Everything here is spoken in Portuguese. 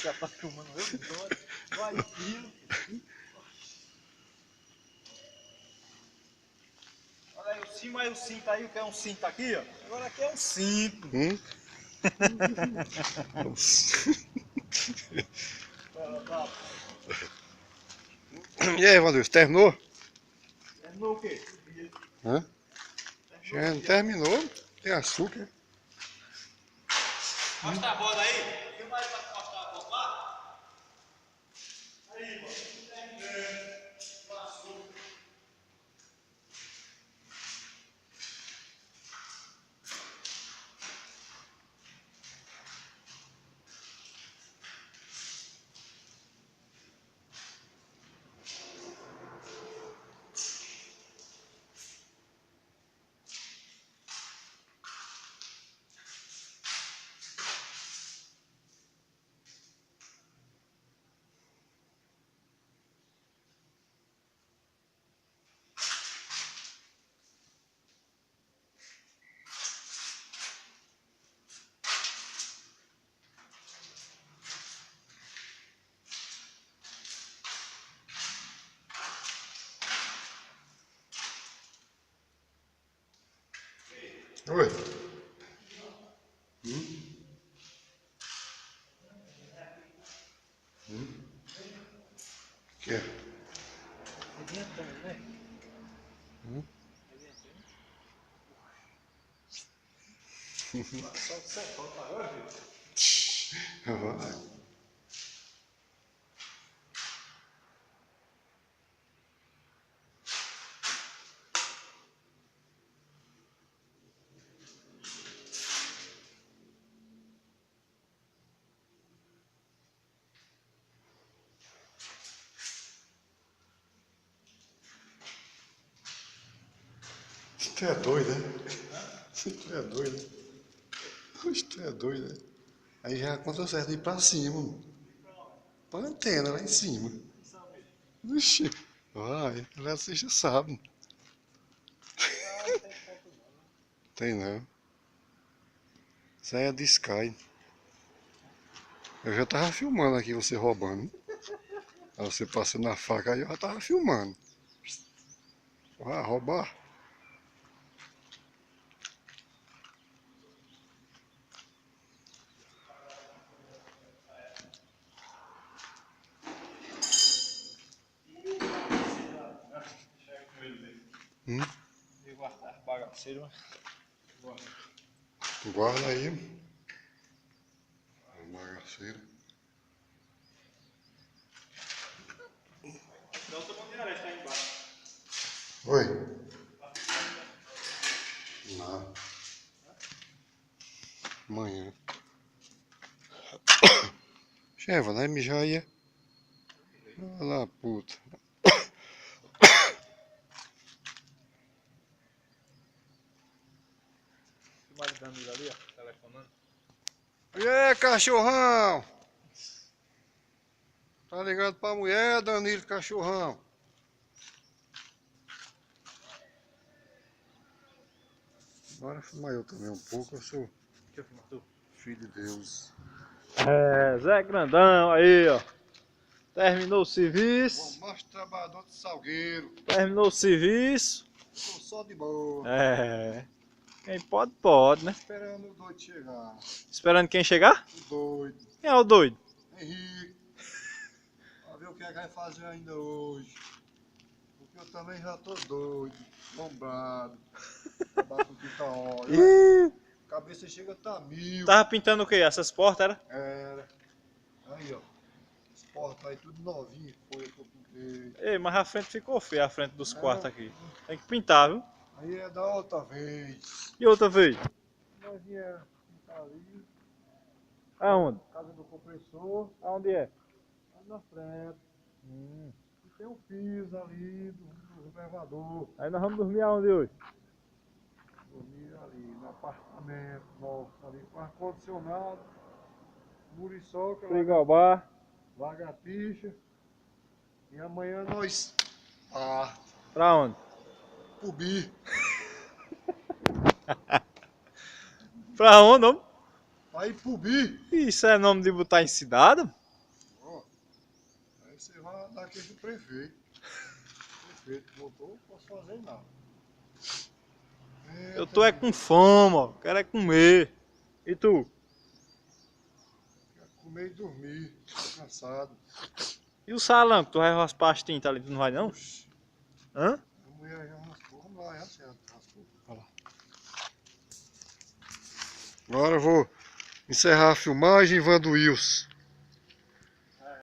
Já tá filmando eu? Vai, filho. Olha aí o cinto aí, o que é um cinto aqui, ó. Agora aqui é um cinto. E aí, Evandro, terminou? Terminou o quê? Hã? Já não terminou? Tem açúcar. Mostra a bola aí. Filma aí pra mostrar a bola lá. Aí, mano. Passou. Oi. Que é? Adiantando, né? Só que você falta agora, filho. Vai. Tu é doido, né? Tu é doido, né? Tu é doido, né? Aí já conta certo de ir pra cima, mano. Põe a antena lá em cima. Ixi, vai, ela você já sabe. Tem não. Isso aí é de Sky. Eu já tava filmando aqui você roubando. Aí você passando a faca aí, eu já tava filmando. Vai roubar. E guardar bagaceiro, mas... Guarda aí. Bagaceira. Dá outra mão de areia, tá aí embaixo. Oi. Não. Amanhã. Chefa, vai mijar aí. Olha lá, puta. Filmagem da Danilo ali, ó, telefonando. E aí, cachorrão? Tá ligado pra mulher, Danilo, cachorrão? Agora filmar eu também um pouco, eu sou Deixa eu filmar tu. filho de Deus. É, Zé Grandão aí, ó. Terminou o serviço. Bom, mais trabalhador de Salgueiro. Terminou o serviço. Tô só de boa. É. Quem pode, pode, né? Esperando o doido chegar. Esperando quem chegar? O doido. Quem é o doido? Henrique. Pra ver o que é que vai fazer ainda hoje. Porque eu também já tô doido. Bombado. Acabar com quinta hora. Ih, A cabeça chega a tá 1000. tava pintando o quê? Essas portas, era? Era. Aí, ó. As portas aí tudo novinho. Foi que eu pintei. Ei, mas a frente ficou feia, a frente dos quartos aqui. Tem que pintar, viu? Aí é da outra vez. E outra vez? Nós viemos pintar ali. Aonde? Casa do compressor. Aonde é? Ali na frente. E tem um piso ali do reservador. Aí nós vamos dormir aonde hoje? Dormir ali no apartamento nosso, ali com ar-condicionado, muriçoca, Frigobar. lagartixa. E amanhã nós. Ah, Pra onde? Pubi. Pra onde, homem? Aí Pubi. Isso é nome de botar em cidade? Você vai dar aqui pro prefeito. O prefeito voltou, não posso fazer nada. Eu tô é com fome, ó. Quero é comer. E tu? Quero comer e dormir. Tô cansado. E o salão que tu vai raspar as tintas ali, tu não vai não? Oxi, Hã? a mulher já raspou. Vamos lá, já raspou. Olha lá. Agora eu vou encerrar a filmagem, Vando Wilson.